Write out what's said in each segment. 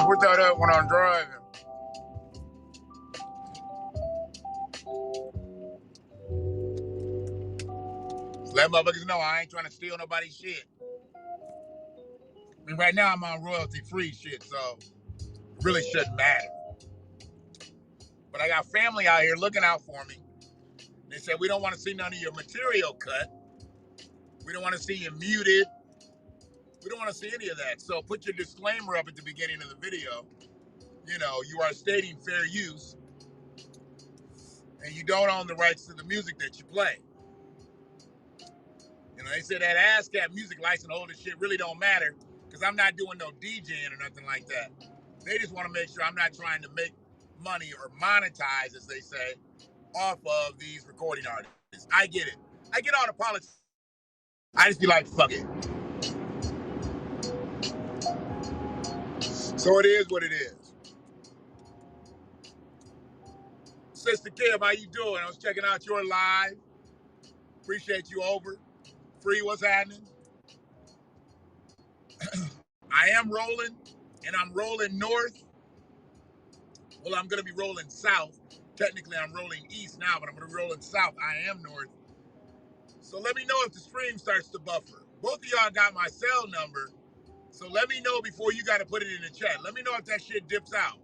put that up when I'm driving. Let motherfuckers know I ain't trying to steal nobody's shit. I mean, right now I'm on royalty-free shit, so it really shouldn't matter. But I got family out here looking out for me. They said, we don't want to see none of your material cut. We don't want to see you muted. We don't want to see any of that. So put your disclaimer up at the beginning of the video. You know, you are stating fair use, and you don't own the rights to the music that you play. You know, they said that ASCAP music license holder shit really don't matter because I'm not doing no DJing or nothing like that. They just want to make sure I'm not trying to make money or monetize, as they say, off of these recording artists. I get it. I get all the politics. I just be like, fuck it. So it is what it is. Sister Kim, how you doing? I was checking out your live. Appreciate you over. Free, what's happening? I am rolling, and I'm rolling north. Well, I'm going to be rolling south. Technically, I'm rolling east now, but I'm going to be rolling south. I am north. So let me know if the stream starts to buffer. Both of y'all got my cell number, so let me know before you got to put it in the chat. Let me know if that shit dips out,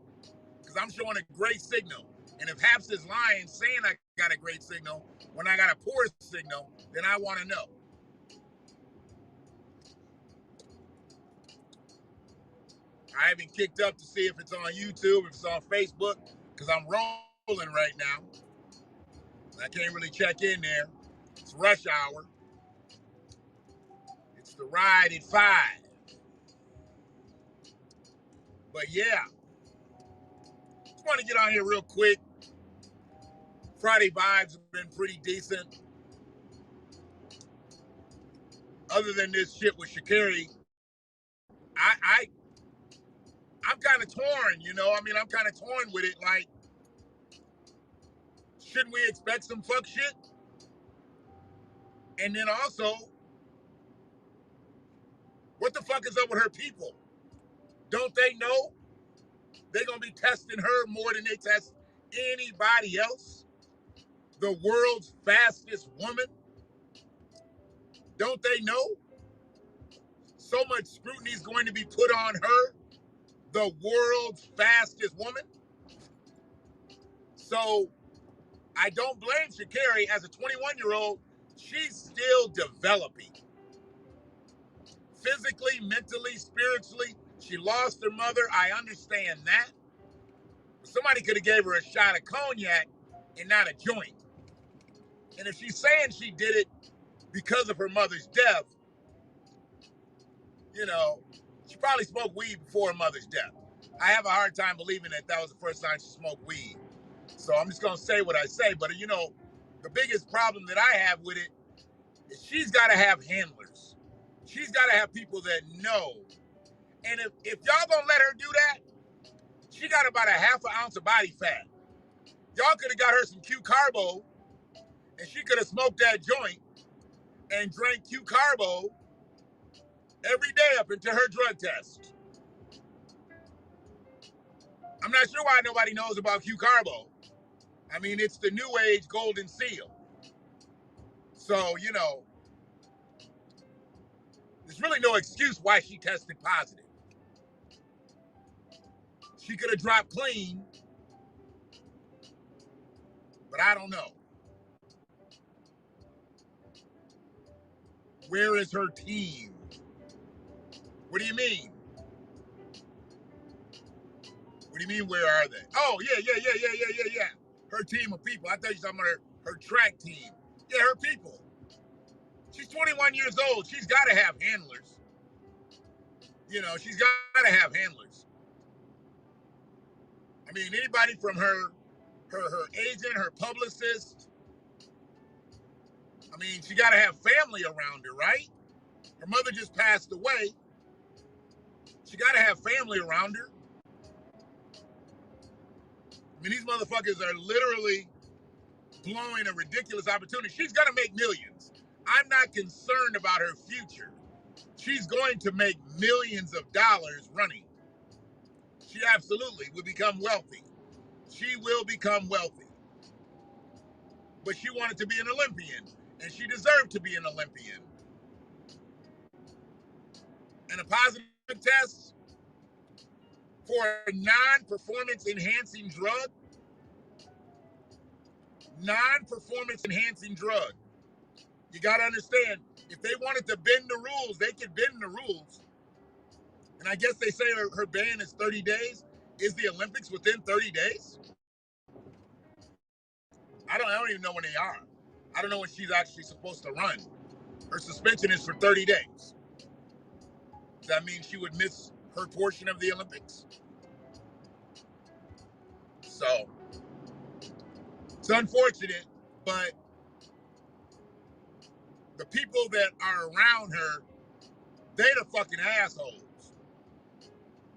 because I'm showing a great signal. And if Haps is lying, saying I got a great signal, when I got a poor signal, then I want to know. I haven't kicked up to see if it's on YouTube, if it's on Facebook, because I'm rolling right now. I can't really check in there. It's rush hour. It's the ride at 5. But yeah, just want to get on here real quick. Friday vibes have been pretty decent. Other than this shit with Sha'Carri, I'm kind of torn, you know? I mean, I'm kind of torn with it. Like, shouldn't we expect some fuck shit? And then also, what the fuck is up with her people? Don't they know they're going to be testing her more than they test anybody else? The world's fastest woman? Don't they know? So much scrutiny is going to be put on her, the world's fastest woman. So I don't blame Sha'Carri. As a 21-year-old, she's still developing. Physically, mentally, spiritually. She lost her mother. I understand that. Somebody could have gave her a shot of cognac and not a joint. And if she's saying she did it because of her mother's death, you know, she probably smoked weed before her mother's death. I have a hard time believing that that was the first time she smoked weed. So I'm just going to say what I say. But, you know, the biggest problem that I have with it is she's got to have handlers. She's got to have people that know. And if y'all going to let her do that, she got about a half an ounce of body fat. Y'all could have got her some Q-Carbo, and she could have smoked that joint and drank Q-Carbo every day up until her drug test. I'm not sure why nobody knows about Q-Carbo. I mean, it's the new age golden seal. So, you know, there's really no excuse why she tested positive. She could have dropped clean, but I don't know. Where is her team? What do you mean? What do you mean, where are they? Oh, yeah. Her team of people. I thought you were talking about her track team. Yeah, her people. She's 21 years old. She's got to have handlers. You know, she's got to have handlers. I mean, anybody from her agent, her publicist. I mean, she got to have family around her, right? Her mother just passed away. She got to have family around her. I mean, these motherfuckers are literally blowing a ridiculous opportunity. She's going to make millions. I'm not concerned about her future. She's going to make millions of dollars running. She absolutely will become wealthy. She will become wealthy. But she wanted to be an Olympian, and she deserved to be an Olympian. And a positive test for a non-performance enhancing drug, you got to understand, if they wanted to bend the rules, they could bend the rules. And I guess they say her ban is 30 days. Is the Olympics within 30 days? I don't even know when they are. I don't know when she's actually supposed to run. Her suspension is for 30 days. Does that mean she would miss her portion of the Olympics? So, it's unfortunate, but the people that are around her, they the fucking assholes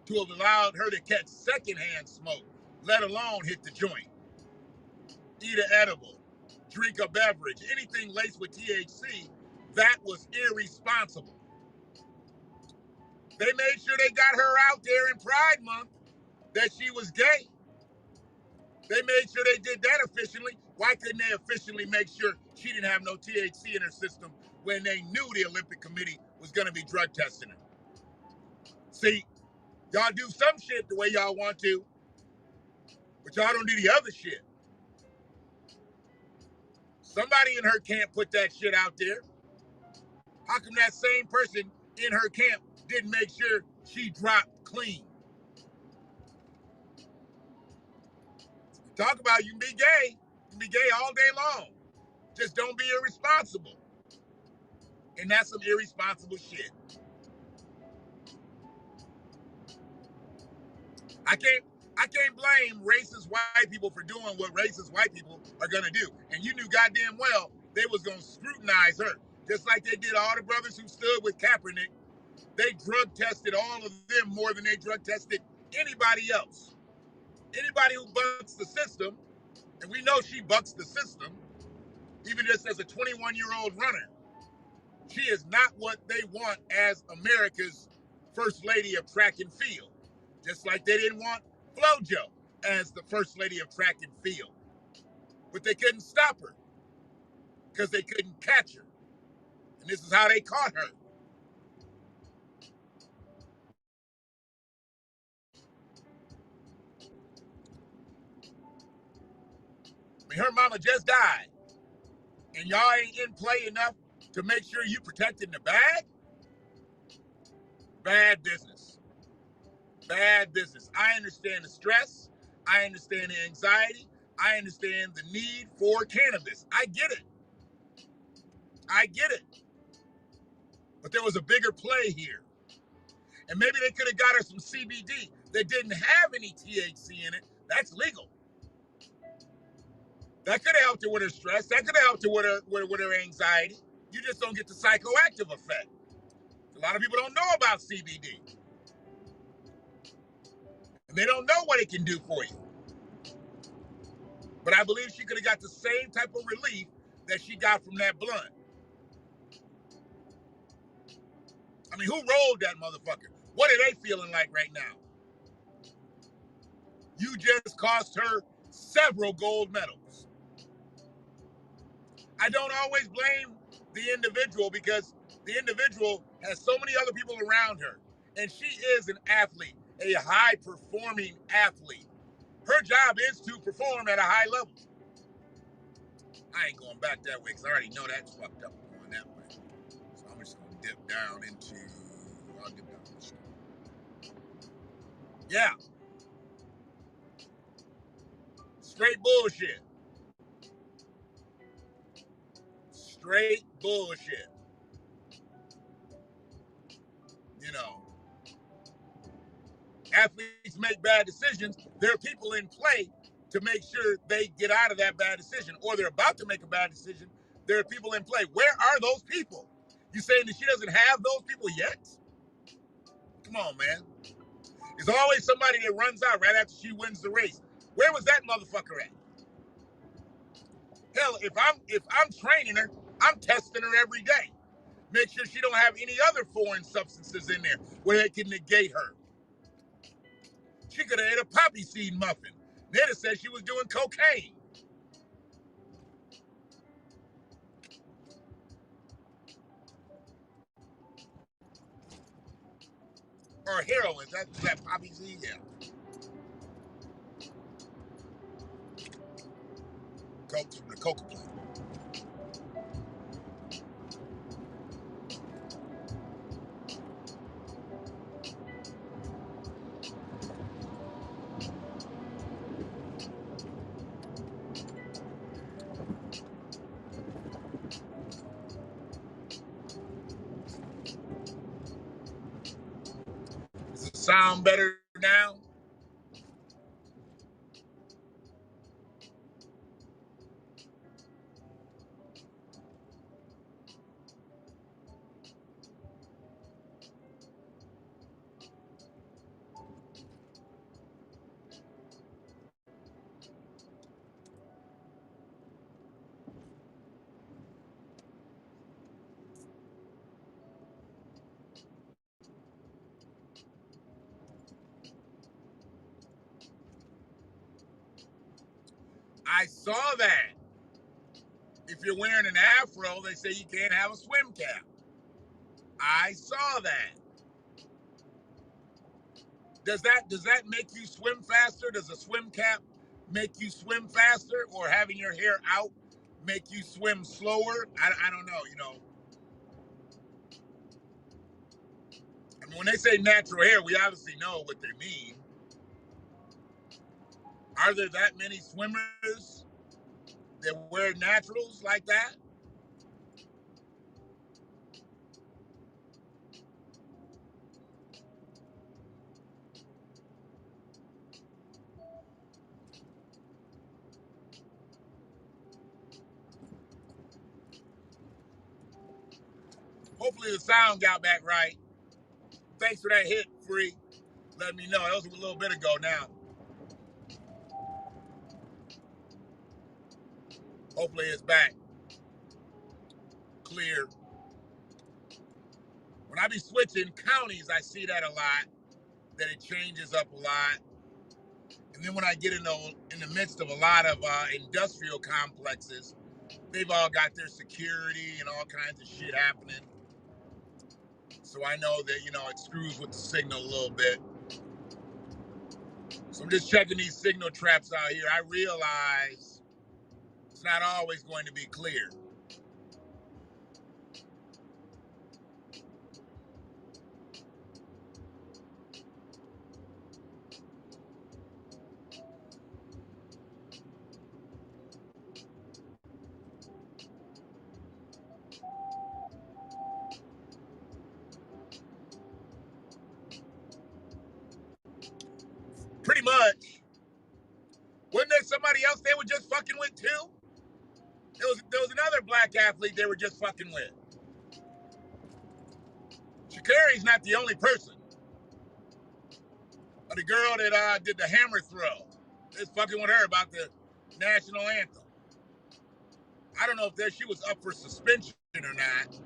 to have allowed her to catch secondhand smoke, let alone hit the joint, eat an edible, drink a beverage, anything laced with THC. That was irresponsible. They made sure they got her out there in Pride Month that she was gay. They made sure they did that efficiently. Why couldn't they efficiently make sure she didn't have no THC in her system when they knew the Olympic Committee was going to be drug testing her? See, y'all do some shit the way y'all want to, but y'all don't do the other shit. Somebody in her camp put that shit out there. How come that same person in her camp didn't make sure she dropped clean? Talk about you can be gay. You can be gay all day long. Just don't be irresponsible. And that's some irresponsible shit. I can't blame racist white people for doing what racist white people are gonna do. And you knew goddamn well they was gonna scrutinize her. Just like they did all the brothers who stood with Kaepernick. They drug tested all of them more than they drug tested anybody else. Anybody who bucks the system, and we know she bucks the system, even just as a 21-year-old runner. She is not what they want as America's first lady of track and field. Just like they didn't want FloJo as the first lady of track and field. But they couldn't stop her because they couldn't catch her. And this is how they caught her. I mean, her mama just died. And y'all ain't in play enough to make sure you protecting the bag? Bad business. Bad business. I understand the stress. I understand the anxiety. I understand the need for cannabis. I get it. I get it. But there was a bigger play here. And maybe they could have got her some CBD that didn't have any THC in it. That's legal. That could have helped her with her stress. That could have helped her with her anxiety. You just don't get the psychoactive effect. A lot of people don't know about CBD. And they don't know what it can do for you. But I believe she could have got the same type of relief that she got from that blunt. I mean, who rolled that motherfucker? What are they feeling like right now? You just cost her several gold medals. I don't always blame the individual because the individual has so many other people around her. And she is an athlete, a high-performing athlete. Her job is to perform at a high level. I ain't going back that way because I already know that's fucked up going that way. So I'm just going to dip down into... I'll dip down this way. Yeah. Straight bullshit. Straight bullshit. You know, athletes make bad decisions. There are people in play to make sure they get out of that bad decision, or they're about to make a bad decision. There are people in play. Where are those people? You saying that she doesn't have those people yet? Come on, man. There's always somebody that runs out right after she wins the race. Where was that motherfucker at? Hell, if I'm training her, I'm testing her every day. Make sure she don't have any other foreign substances in there where they can negate her. She could have ate a poppy seed muffin. They'd have said she was doing cocaine. Or heroin. That's that poppy seed, yeah. Coke from the coca plant. Does it sound better now? I saw that. If you're wearing an afro, they say you can't have a swim cap. I saw that. Does that make you swim faster? Does a swim cap make you swim faster, or having your hair out make you swim slower? I don't know. I mean, when they say natural hair, we obviously know what they mean. Are there that many swimmers that wear naturals like that? Hopefully the sound got back right. Thanks for that hit, Free. Let me know. That was a little bit ago now. Hopefully it's back. Clear. When I be switching counties, I see that a lot, that it changes up a lot. And then when I get in the midst of a lot of industrial complexes, they've all got their security and all kinds of shit happening. So I know that, it screws with the signal a little bit. So I'm just checking these signal traps out here. I realize it's not always going to be clear. Pretty much. Wasn't there somebody else they were just fucking with too? There was another black athlete they were just fucking with. Sha'Carri's not the only person. The girl that did the hammer throw, is fucking with her about the national anthem. I don't know if she was up for suspension or not.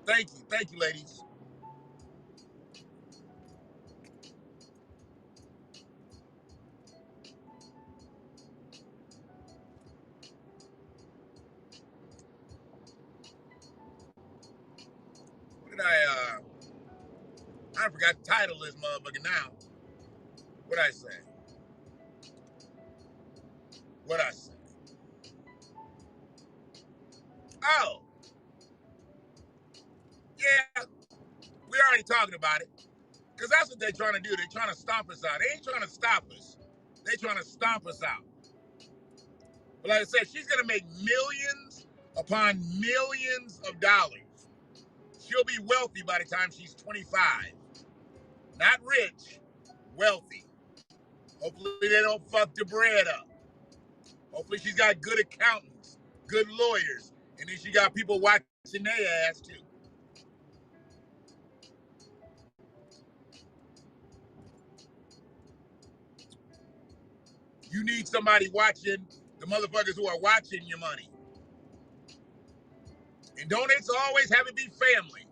Thank you, ladies. What did I forgot the title of this motherfucker now. What I say? What I say? Oh, yeah, we already talking about it. Because that's what they're trying to do. They're trying to stomp us out. They ain't trying to stop us. They're trying to stomp us out. But like I said, she's going to make millions upon millions of dollars. She'll be wealthy by the time she's 25. Not rich, wealthy. Hopefully they don't fuck the bread up. Hopefully she's got good accountants, good lawyers, and then she got people watching their ass too. You need somebody watching the motherfuckers who are watching your money. And don't it's always have it be family.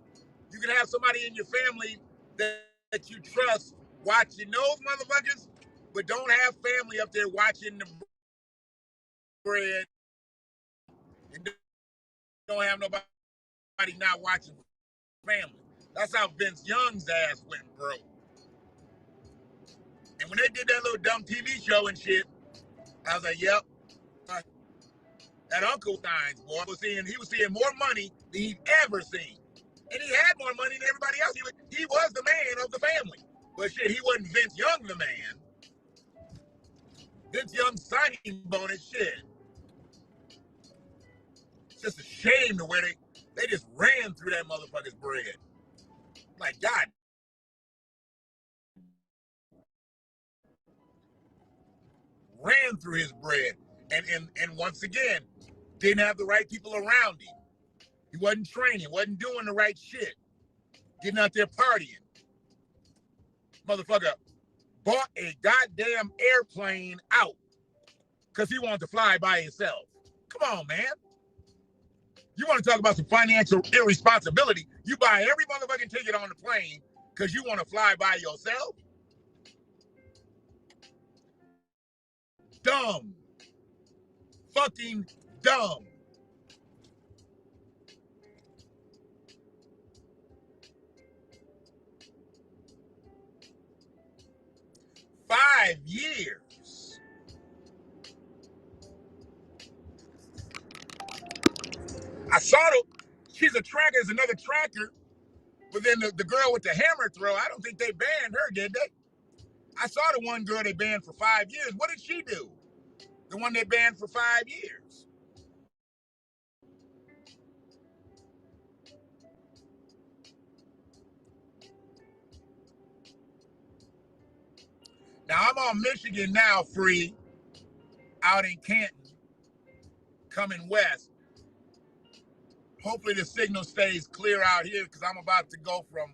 You can have somebody in your family that you trust watching those motherfuckers, but don't have family up there watching the bread, and don't have nobody not watching family. That's how Vince Young's ass went broke. And when they did that little dumb TV show and shit, I was like, yep. That Uncle Stein's boy he was seeing more money than he'd ever seen. And he had more money than everybody else. He was the man of the family. But shit, he wasn't Vince Young the man. Vince Young's signing bonus, shit. It's just a shame the way they just ran through that motherfucker's bread. Like, God. Ran through his bread. And once again, didn't have the right people around him. He wasn't training, wasn't doing the right shit. Getting out there partying. Motherfucker bought a goddamn airplane out because he wanted to fly by himself. Come on, man. You want to talk about some financial irresponsibility? You buy every motherfucking ticket on the plane because you want to fly by yourself? Dumb. Fucking dumb. $5 years. I saw she's a tracker, there's another tracker, but then the girl with the hammer throw, I don't think they banned her, did they? I saw the one girl they banned for 5 years. What did she do? The one they banned for 5 years. Now I'm on Michigan now, free, out in Canton, coming west. Hopefully the signal stays clear out here because I'm about to go from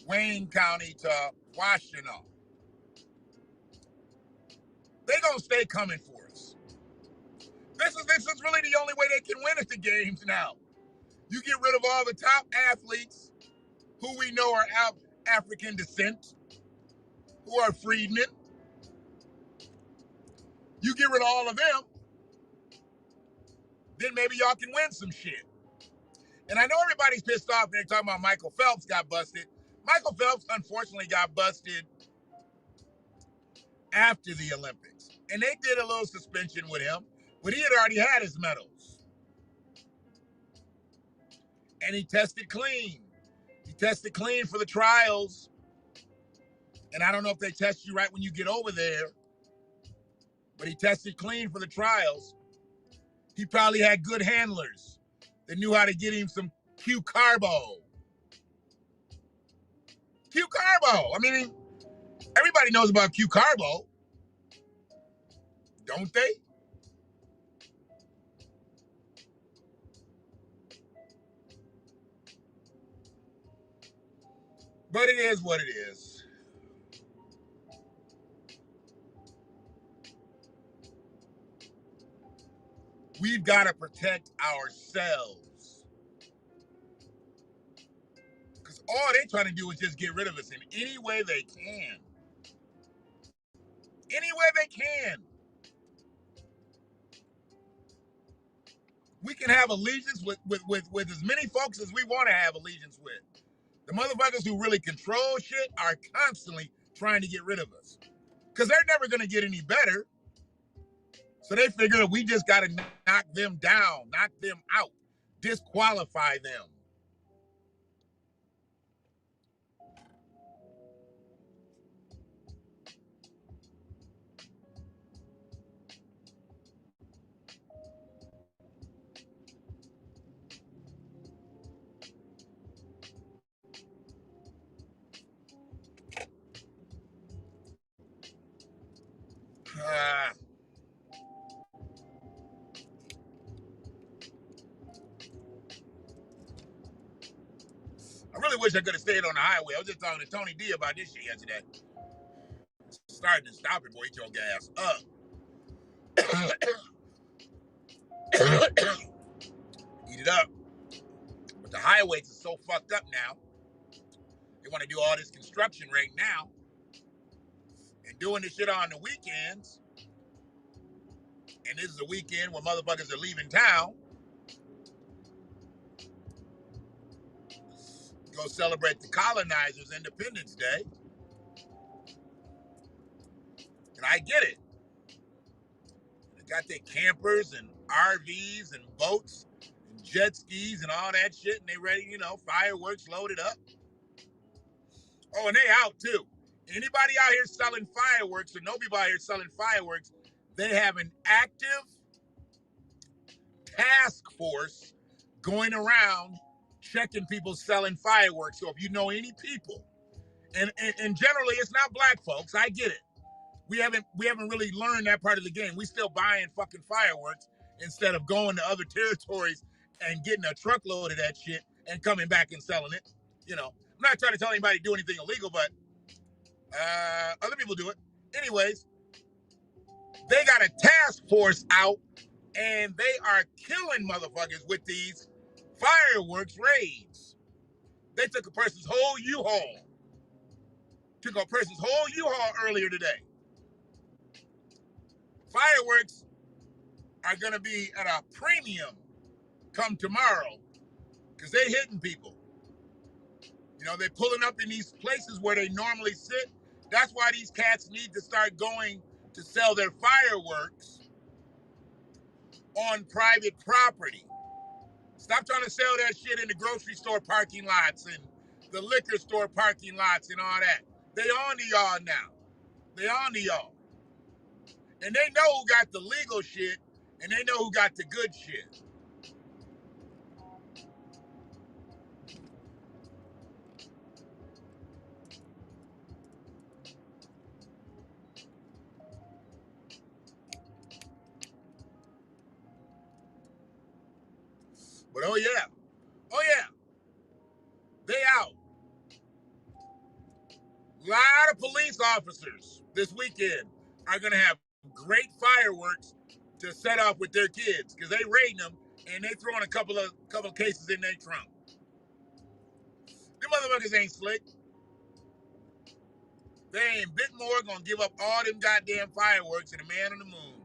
Wayne County to Washtenaw. They're going to stay coming for us. This is really the only way they can win at the games now. You get rid of all the top athletes who we know are African descent, who are freedmen. You get rid of all of them, then maybe y'all can win some shit. And I know everybody's pissed off and they're talking about Michael Phelps got busted. Michael Phelps, unfortunately, got busted after the Olympics. And they did a little suspension with him, but he had already had his medals. And he tested clean. He tested clean for the trials. And I don't know if they test you right when you get over there, but he tested clean for the trials. He probably had good handlers that knew how to get him some Q-Carbo. Q-Carbo. I mean, everybody knows about Q-Carbo, don't they? But it is what it is. We've got to protect ourselves. Because all they're trying to do is just get rid of us in any way they can. Any way they can. We can have allegiance with as many folks as we want to have allegiance with. The motherfuckers who really control shit are constantly trying to get rid of us. Because they're never going to get any better. So they figure we just got to knock them down, knock them out, disqualify them. I really wish I could have stayed on the highway. I was just talking to Tony D about this shit yesterday. Starting to stop it, boy. Eat your gas up. Eat it up. But the highways are so fucked up now. They want to do all this construction right now and doing this shit on the weekends. And this is a weekend where motherfuckers are leaving town. Go celebrate the colonizers' Independence Day. And I get it. They got their campers and RVs and boats and jet skis and all that shit, and they ready, fireworks loaded up. Oh, and they out too. Anybody out here selling fireworks, or no people out here selling fireworks, they have an active task force going around checking people selling fireworks. So if you know any people, and generally it's not black folks, I get it. We haven't really learned that part of the game. We still buying fucking fireworks instead of going to other territories and getting a truckload of that shit and coming back and selling it. I'm not trying to tell anybody to do anything illegal, but other people do it. Anyways, they got a task force out and they are killing motherfuckers with these fireworks raids. They took a person's whole U-Haul. Earlier today. Fireworks are going to be at a premium come tomorrow because they're hitting people. They're pulling up in these places where they normally sit. That's why these cats need to start going to sell their fireworks on private property. Stop trying to sell that shit in the grocery store parking lots and the liquor store parking lots and all that. They on to y'all now. They on to y'all. And they know who got the legal shit, and they know who got the good shit. But oh yeah, they out. A lot of police officers this weekend are gonna have great fireworks to set off with their kids because they raiding them and they throwing a couple of cases in their trunk. Them motherfuckers ain't slick. They ain't bit more gonna give up all them goddamn fireworks and the man on the moon.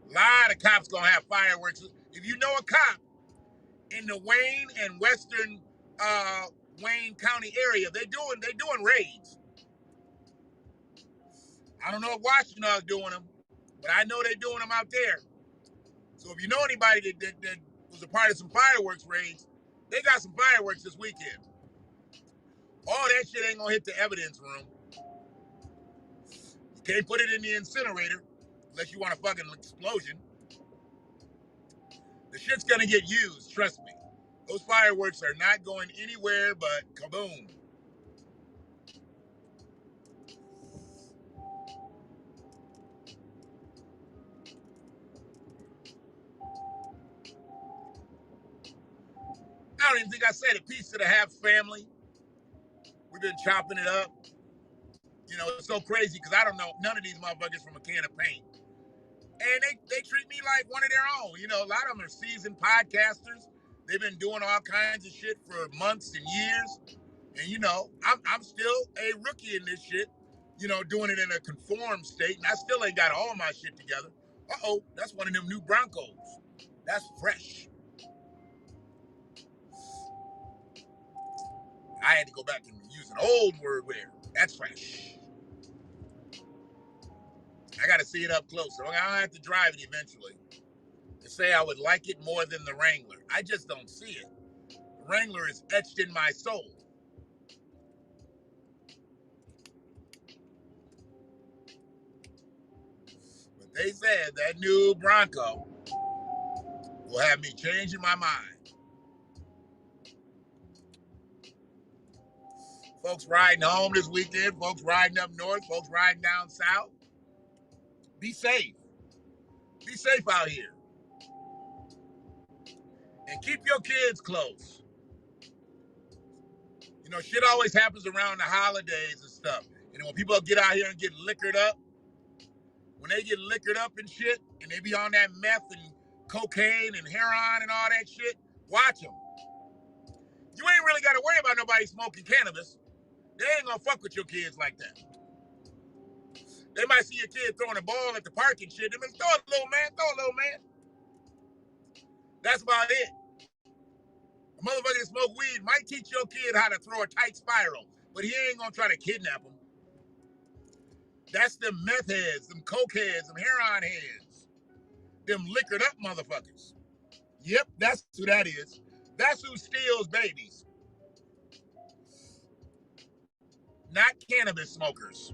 A lot of cops gonna have fireworks. If you know a cop in the Wayne and Western Wayne County area, they doing raids. I don't know if Washington is doing them, but I know they're doing them out there. So if you know anybody that was a part of some fireworks raids, they got some fireworks this weekend. All that shit ain't gonna hit the evidence room. You can't put it in the incinerator unless you want a fucking explosion. The shit's gonna get used, trust me. Those fireworks are not going anywhere but kaboom. I don't even think I said it. Peace to the Half family. We've been chopping it up. It's so crazy because I don't know none of these motherfuckers from a can of paint. And they treat me like one of their own. A lot of them are seasoned podcasters. They've been doing all kinds of shit for months and years. And, I'm still a rookie in this shit, doing it in a conformed state. And I still ain't got all my shit together. Uh-oh, that's one of them new Broncos. That's fresh. I had to go back and use an old word where that's fresh. I got to see it up close. So I have to drive it eventually to say I would like it more than the Wrangler. I just don't see it. The Wrangler is etched in my soul. But they said that new Bronco will have me changing my mind. Folks riding home this weekend, folks riding up north, folks riding down south. Be safe. Be safe out here. And keep your kids close. Shit always happens around the holidays and stuff. And when people get out here and get liquored up, when they get liquored up and shit, and they be on that meth and cocaine and heroin and all that shit, Watch them. You ain't really got to worry about nobody smoking cannabis. They ain't gonna fuck with your kids like that. They might see your kid throwing a ball at the park and shit. They might throw it, little man, throw it, little man. That's about it. A motherfucker that smoke weed might teach your kid how to throw a tight spiral, but he ain't gonna try to kidnap him. That's them meth heads, them coke heads, them heroin heads, them liquored up motherfuckers. Yep, that's who that is. That's who steals babies. Not cannabis smokers.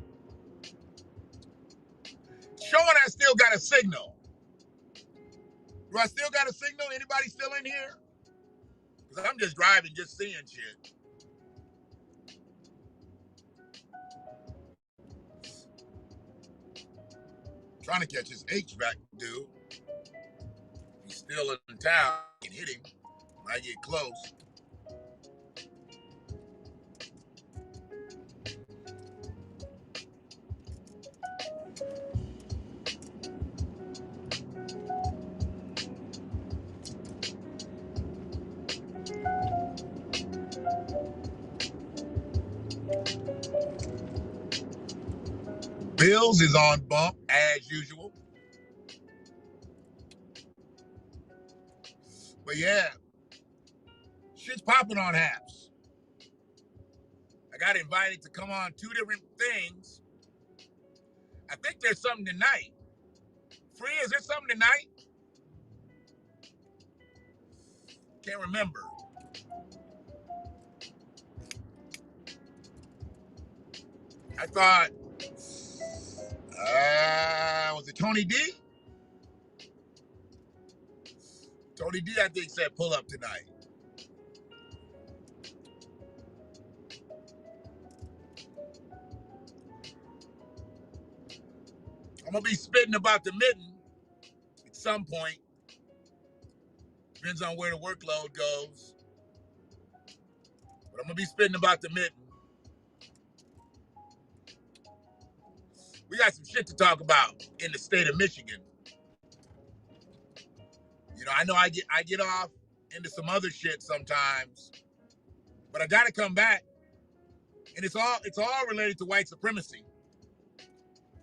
Showing I still got a signal. Do I still got a signal? Anybody still in here? Because I'm just driving, just seeing shit. Trying to catch his HVAC dude. He's still in town. I can hit him when I get close. Bills is on bump as usual. But yeah, shit's popping on apps. I got invited to come on 2 different things. I think there's something tonight. Free, is there something tonight? Can't remember. I thought, was it Tony D? Tony D, I think, said pull up tonight. I'm going to be spitting about the mitten at some point. Depends on where the workload goes. But I'm going to be spitting about the mitten. We got some shit to talk about in the state of Michigan. You know, I know I get off into some other shit sometimes, but I got to come back, and it's all related to white supremacy.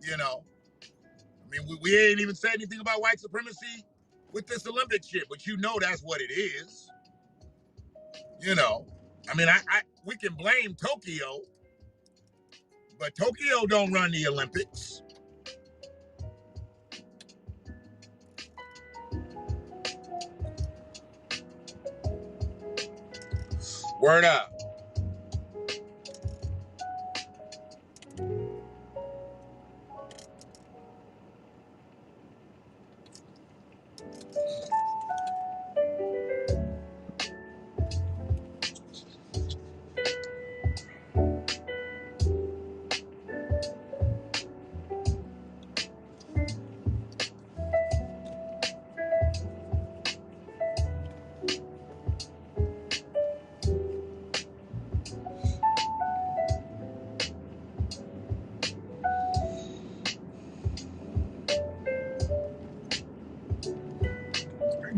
You know, I mean, we ain't even said anything about white supremacy with this Olympic shit, but you know that's what it is. You know, I mean, we can blame Tokyo, but Tokyo don't run the Olympics. Word up.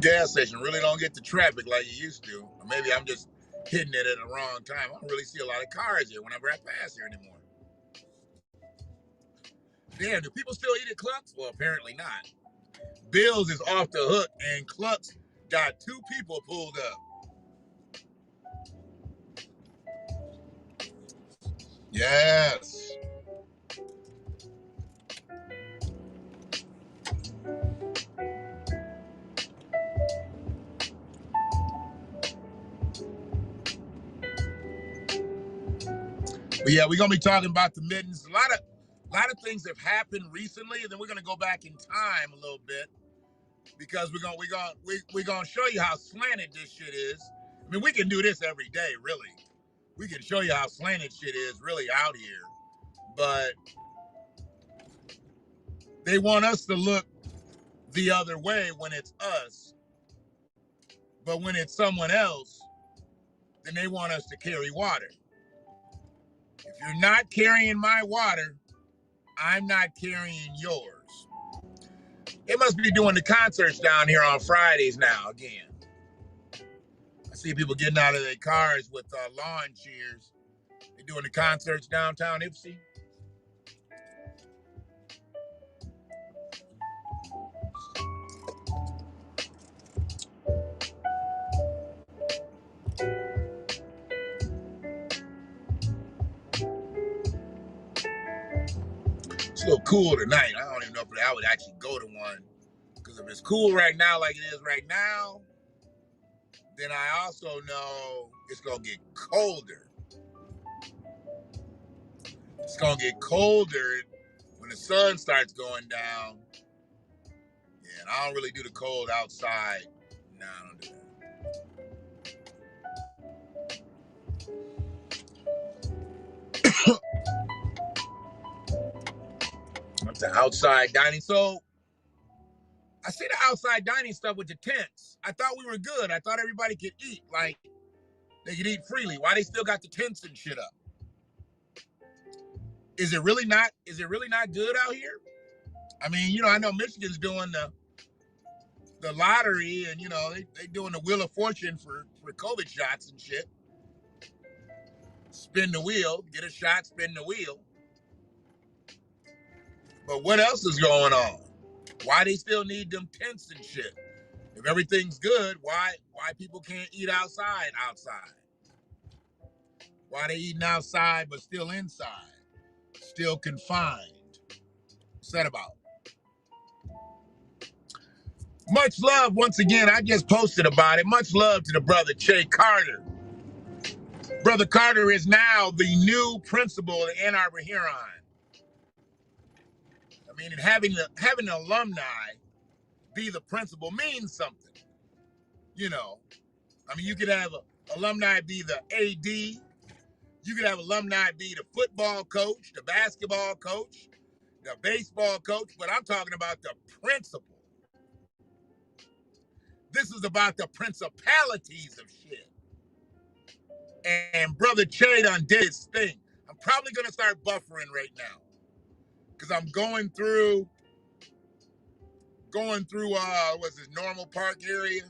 Gas station really don't get the traffic like you used to. Or maybe I'm just hitting it at the wrong time. I don't really see a lot of cars here whenever I pass here anymore. Damn, do people still eat at Clucks? Well, apparently not. Bills is off the hook, and Clucks got 2 people pulled up. Yes. But yeah, we're gonna be talking about the mittens. A lot of things have happened recently, and then we're gonna go back in time a little bit because we're gonna show you how slanted this shit is. I mean, we can do this every day, really. We can show you how slanted shit is really out here, but they want us to look the other way when it's us, but when it's someone else, then they want us to carry water. If you're not carrying my water, I'm not carrying yours. They must be doing the concerts down here on Fridays now again. see people getting out of their cars with lawn chairs. They're doing the concerts downtown Ipsy. It's a little cool tonight. I don't even know if I would actually go to one. Because if it's cool right now like it is right now, then I also know it's going to get colder. It's going to get colder when the sun starts going down. Yeah, and I don't really do the cold outside. No, I don't do that. What's the outside dining? So I see the outside dining stuff with the tents. I thought we were good. I thought everybody could eat. Like, they could eat freely. Why they still got the tents and shit up? Is it really not good out here? I mean, you know, I know Michigan's doing the lottery, and you know, they doing the Wheel of Fortune for COVID shots and shit. Spin the wheel, get a shot, spin the wheel. But what else is going on? Why they still need them tents and shit? If everything's good, why people can't eat outside? Why they eating outside but still inside? Still confined? What's that about? Much love once again. I just posted about it. Much love to the brother Che Carter. Brother Carter is now the new principal of Ann Arbor Huron. I mean, and having an alumni be the principal means something. You know, I mean, you could have alumni be the AD. You could have alumni be the football coach, the basketball coach, the baseball coach, but I'm talking about the principal. This is about the principalities of shit. And Brother Che done did his thing. I'm probably going to start buffering right now because I'm going through what's this, Normal Park area.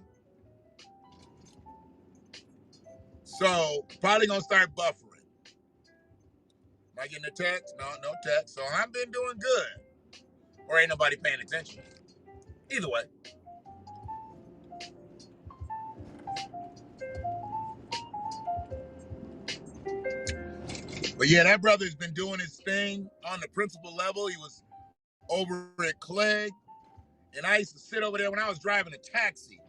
So probably going to start buffering. Am I getting a text? No text. So I've been doing good. Or ain't nobody paying attention. Either way. But yeah, that brother's been doing his thing on the principal level. He was over at Clegg. And I used to sit over there when I was driving a taxi.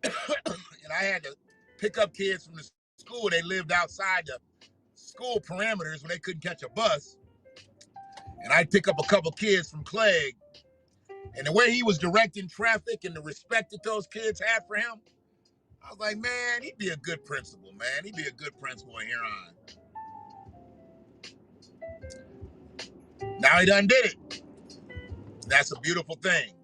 And I had to pick up kids from the school. They lived outside the school parameters when they couldn't catch a bus. And I'd pick up a couple kids from Clegg. And the way he was directing traffic and the respect that those kids had for him, I was like, man, he'd be a good principal, man. He'd be a good principal in Huron. Now he done did it. That's a beautiful thing.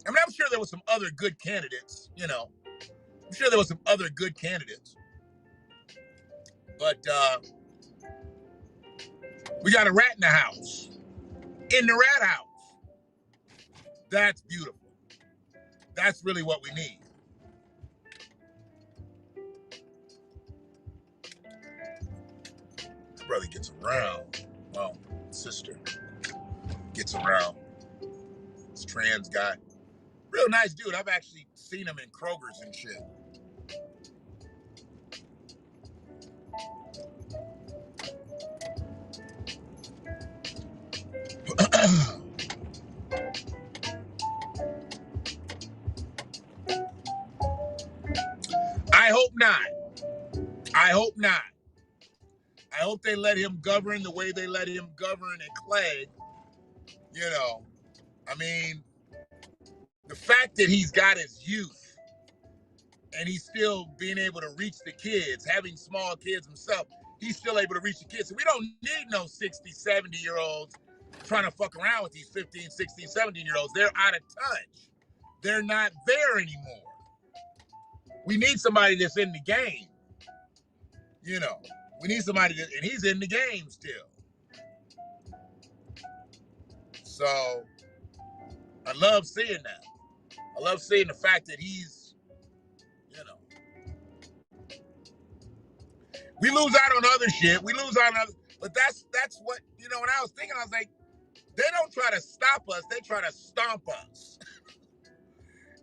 I mean, I'm sure there was some other good candidates, you know. I'm sure there was some other good candidates. But we got a rat in the house. In the rat house. That's beautiful. That's really what we need. My brother gets around. Well, sister gets around. This trans guy. Real nice dude. I've actually seen him in Kroger's and shit. I hope not. I hope not. I hope they let him govern the way they let him govern at Clegg. You know, I mean, the fact that he's got his youth and he's still being able to reach the kids, having small kids himself, he's still able to reach the kids. So we don't need no 60, 70-year-olds trying to fuck around with these 15, 16, 17-year-olds. They're out of touch. They're not there anymore. We need somebody that's in the game. You know, we need somebody that, and he's in the game still. So I love seeing that. I love seeing the fact that he's, you know, we lose out on other shit. We lose out on other, but that's what, you know, when I was thinking, I was like, they don't try to stop us. They try to stomp us.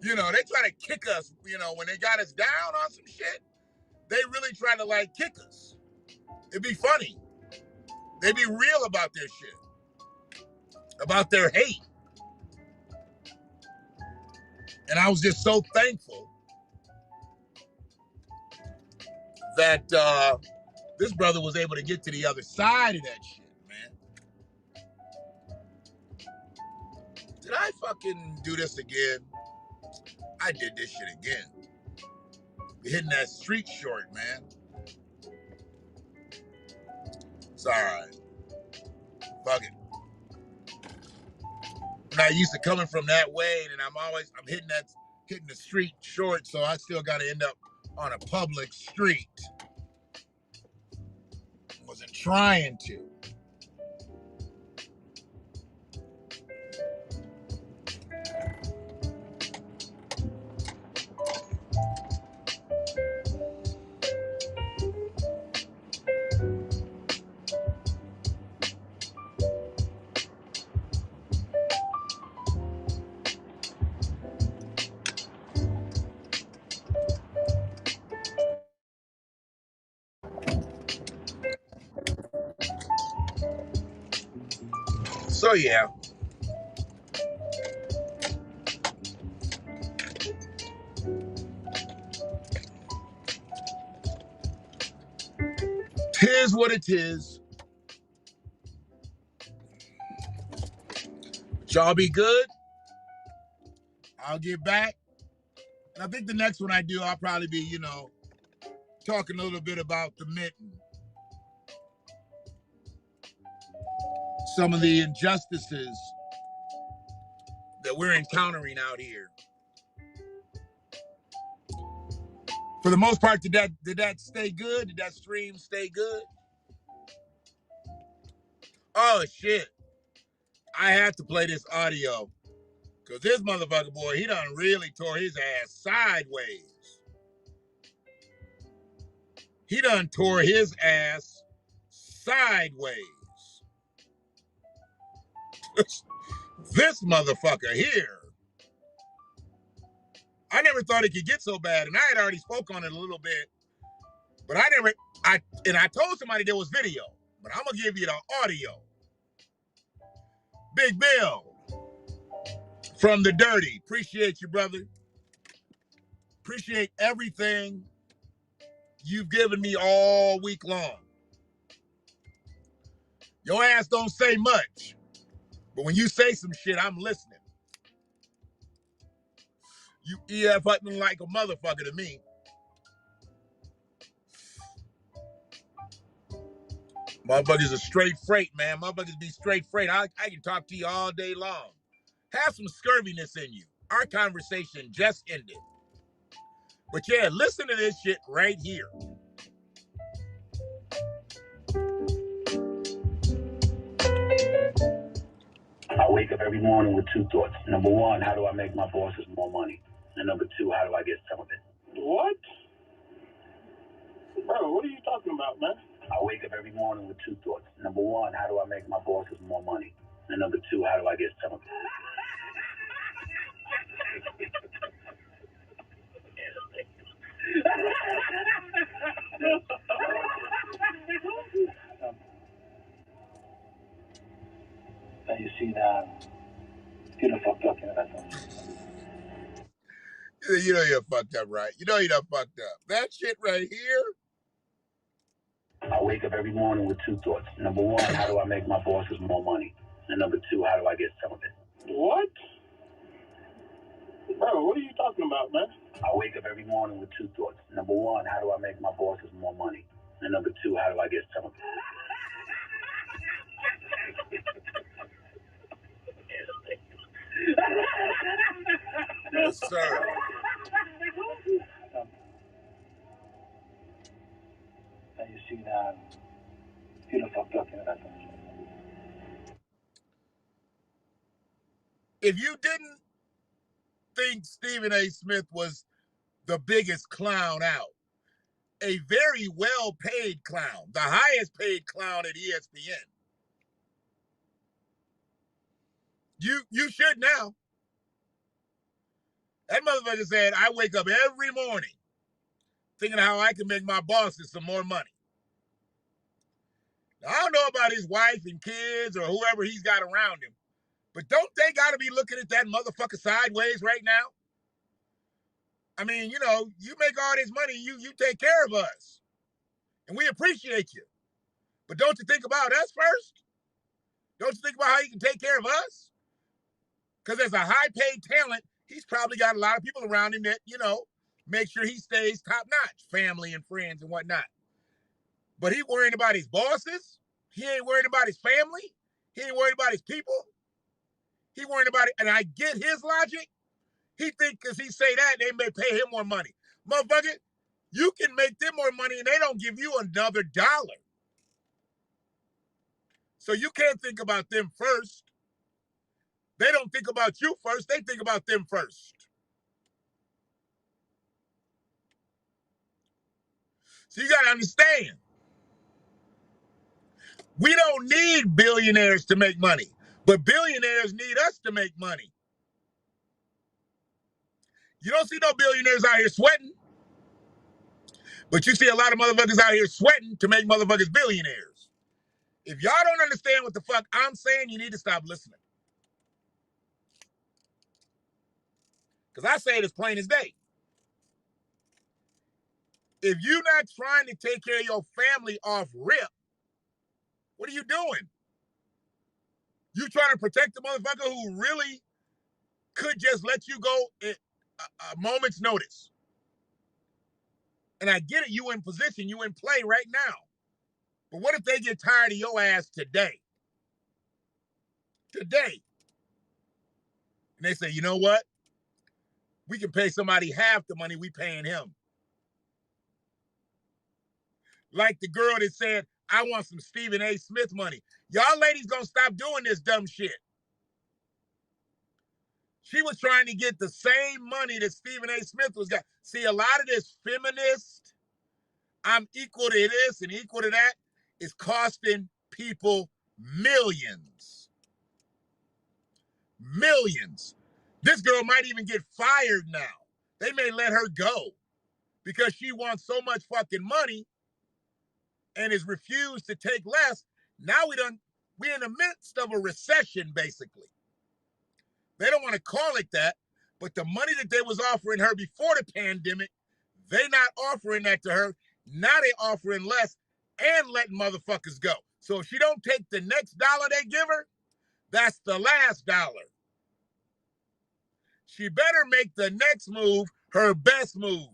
You know, they try to kick us, you know, when they got us down on some shit, they really try to, like, kick us. It'd be funny. They be real about their shit, about their hate. And I was just so thankful that this brother was able to get to the other side of that shit, man. Did I fucking do this again? I did this shit again. Hitting that street short, man. It's all right. Fuck it. I'm not used to coming from that way, and I'm hitting the street short, so I still got to end up on a public street. Wasn't trying to. So yeah. Tis what it is. But y'all be good. I'll get back. And I think the next one I do, I'll probably be, you know, talking a little bit about the mitten. Some of the injustices that we're encountering out here. For the most part, did that stay good? Did that stream stay good? Oh shit. I have to play this audio. Cause this motherfucker boy, he done really tore his ass sideways. He done tore his ass sideways. This motherfucker here. I never thought it could get so bad, and I had already spoke on it a little bit, but I told somebody there was video, but I'm gonna give you the audio. Big Bill from the Dirty. Appreciate you, brother. Appreciate everything you've given me all week long. Your ass don't say much, but when you say some shit, I'm listening. You EF fucking like a motherfucker to me. Motherfuckers are straight freight, man. Motherfuckers be straight freight. I can talk to you all day long. Have some scurviness in you. Our conversation just ended. But yeah, listen to this shit right here. I wake up every morning with two thoughts. Number one, how do I make my bosses more money? And number two, how do I get some of it? What? Bro, what are you talking about, man? I wake up every morning with two thoughts. Number one, how do I make my bosses more money? And number two, how do I get some of it? Now you see that you done fucked up, you know that. You know you're fucked up, right? You know you done fucked up. That shit right here. I wake up every morning with two thoughts. Number one, how do I make my bosses more money? And number two, how do I get some of it? What? Bro, what are you talking about, man? I wake up every morning with two thoughts. Number one, how do I make my bosses more money? And number two, how do I get some of it? Yes, sir. Now you see that you done fucked up, you know that. If you didn't think Stephen A. Smith was the biggest clown out? A very well-paid clown, the highest paid clown at ESPN. You should now. That motherfucker said, I wake up every morning thinking how I can make my bosses some more money. Now, I don't know about his wife and kids or whoever he's got around him, but don't they got to be looking at that motherfucker sideways right now? I mean, you know, you make all this money, you take care of us, and we appreciate you. But don't you think about us first? Don't you think about how you can take care of us? Because as a high-paid talent, he's probably got a lot of people around him that, you know, make sure he stays top-notch, family and friends and whatnot. But he worrying about his bosses. He ain't worried about his family. He ain't worried about his people. He worried about it. And I get his logic. He think because he say that, they may pay him more money. Motherfucker, you can make them more money and they don't give you another dollar. So you can't think about them first. They don't think about you first. They think about them first. So you got to understand. We don't need billionaires to make money, but billionaires need us to make money. You don't see no billionaires out here sweating, but you see a lot of motherfuckers out here sweating to make motherfuckers billionaires. If y'all don't understand what the fuck I'm saying, you need to stop listening. Because I say it as plain as day. If you're not trying to take care of your family off rip, what are you doing? You trying to protect the motherfucker who really could just let you go at a moment's notice. And I get it, you in position, you in play right now. But what if they get tired of your ass today? Today. And they say, you know what? We can pay somebody half the money we paying him. Like the girl that said, I want some Stephen A. Smith money. Y'all ladies gonna stop doing this dumb shit. She was trying to get the same money that Stephen A. Smith was got. See, a lot of this feminist, I'm equal to this and equal to that, is costing people millions. Millions. This girl might even get fired now. They may let her go because she wants so much fucking money and has refused to take less. Now we're in the midst of a recession, basically. They don't want to call it that, but the money that they was offering her before the pandemic, they not offering that to her. Now they offering less and letting motherfuckers go. So if she don't take the next dollar they give her, that's the last dollar. She better make the next move her best move.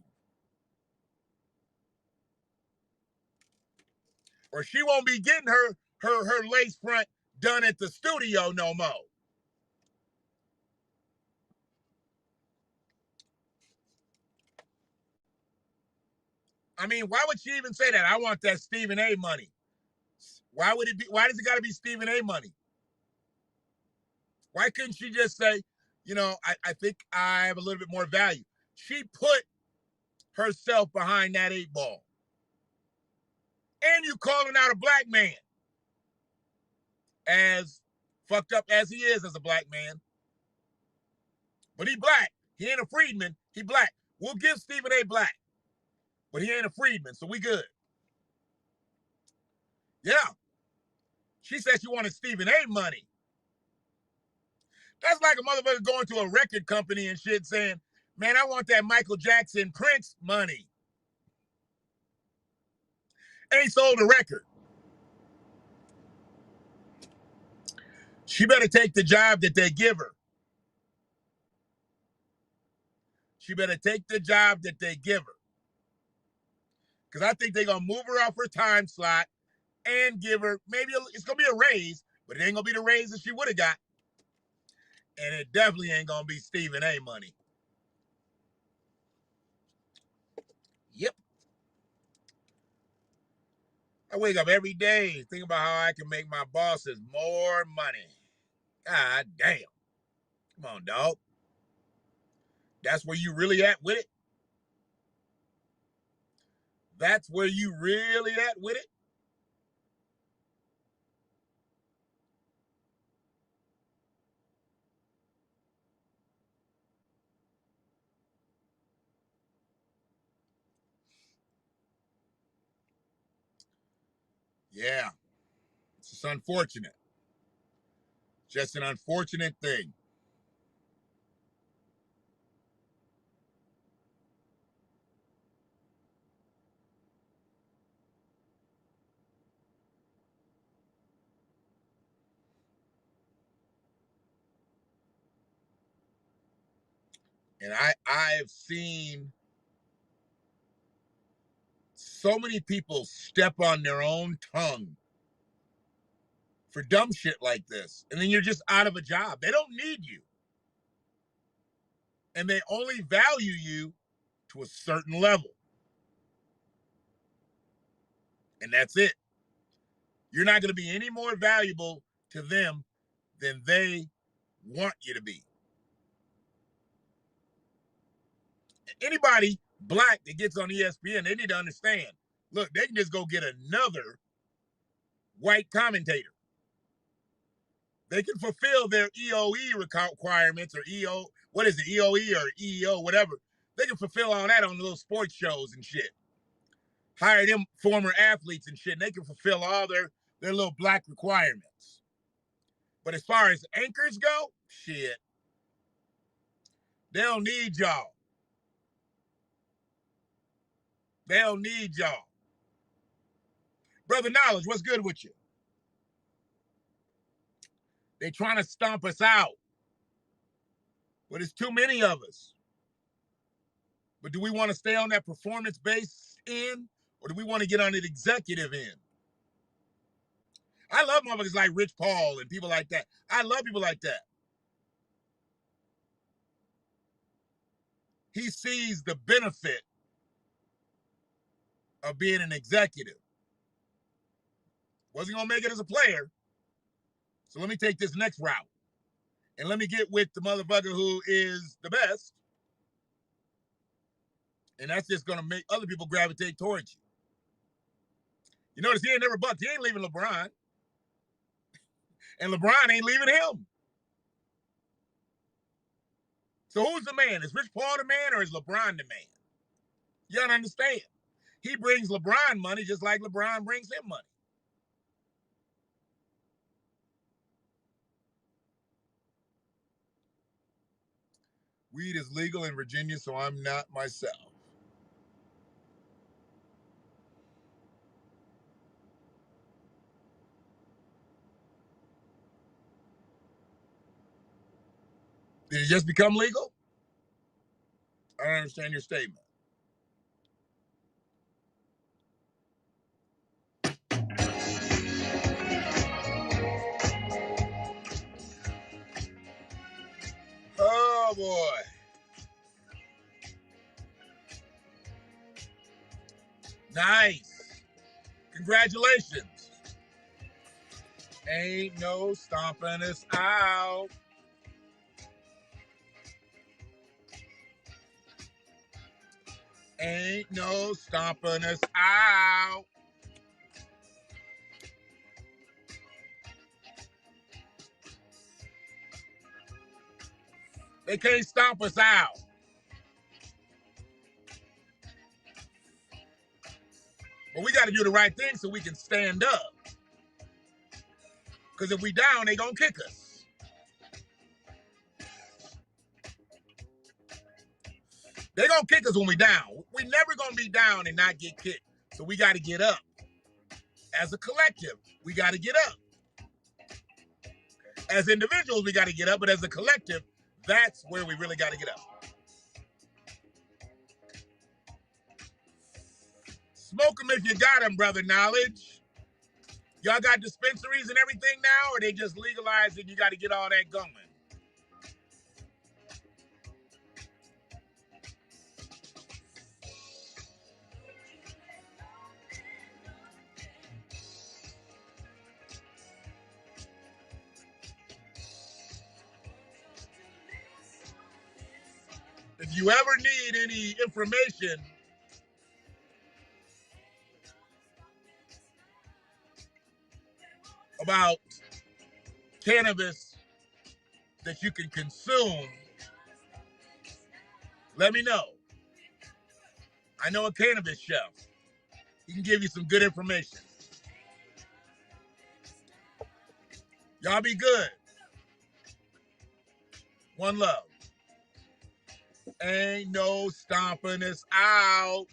Or she won't be getting her lace front done at the studio no more. I mean, why would she even say that? I want that Stephen A. money. Why does it got to be Stephen A. money? Why couldn't she just say, you know, I think I have a little bit more value? She put herself behind that 8 ball. And you calling out a black man. As fucked up as he is as a black man. But he black. He ain't a freedman. He black. We'll give Stephen A. black. But he ain't a freedman, so we good. Yeah. She said she wanted Stephen A. money. That's like a motherfucker going to a record company and shit saying, man, I want that Michael Jackson Prince money. Ain't sold a record. She better take the job that they give her. She better take the job that they give her. Because I think they're going to move her off her time slot and give her, maybe it's going to be a raise, but it ain't going to be the raise that she would have got. And it definitely ain't going to be Stephen A. money. Yep. I wake up every day thinking about how I can make my bosses more money. God damn. Come on, dog. That's where you really at with it? That's where you really at with it? Yeah, it's just unfortunate. Just an unfortunate thing. And I've seen so many people step on their own tongue for dumb shit like this. And then you're just out of a job. They don't need you. And they only value you to a certain level. And that's it. You're not going to be any more valuable to them than they want you to be. Anybody black that gets on ESPN, they need to understand. Look, they can just go get another white commentator. They can fulfill their EOE requirements or what is it, EOE or EEO, whatever. They can fulfill all that on little sports shows and shit. Hire them former athletes and shit, and they can fulfill all their little black requirements. But as far as anchors go, shit, they don't need y'all. They don't need y'all. Brother Knowledge, what's good with you? They trying to stomp us out. But it's too many of us. But do we want to stay on that performance-based end, or do we want to get on the executive end? I love motherfuckers like Rich Paul and people like that. I love people like that. He sees the benefit of being an executive. Wasn't going to make it as a player. So let me take this next route. And let me get with the motherfucker who is the best. And that's just going to make other people gravitate towards you. You notice he ain't never bucked. He ain't leaving LeBron. And LeBron ain't leaving him. So who's the man? Is Rich Paul the man or is LeBron the man? You gotta understand. He brings LeBron money just like LeBron brings him money. Weed is legal in Virginia, so I'm not myself. Did it just become legal? I don't understand your statement. Oh boy. Nice. Congratulations. Ain't no stomping us out. Ain't no stomping us out. They can't stomp us out. But we got to do the right thing so we can stand up. Because if we down, they gonna kick us. They gonna kick us when we down. We never gonna be down and not get kicked. So we got to get up. As a collective, we got to get up. As individuals, we got to get up, but as a collective, that's where we really got to get up. Smoke them if you got them, brother Knowledge. Y'all got dispensaries and everything now, or they just legalized and you got to get all that going? If if you ever need any information about cannabis that you can consume, let me know. I know a cannabis chef. He can give you some good information. Y'all be good. One love. Ain't no stomping us out.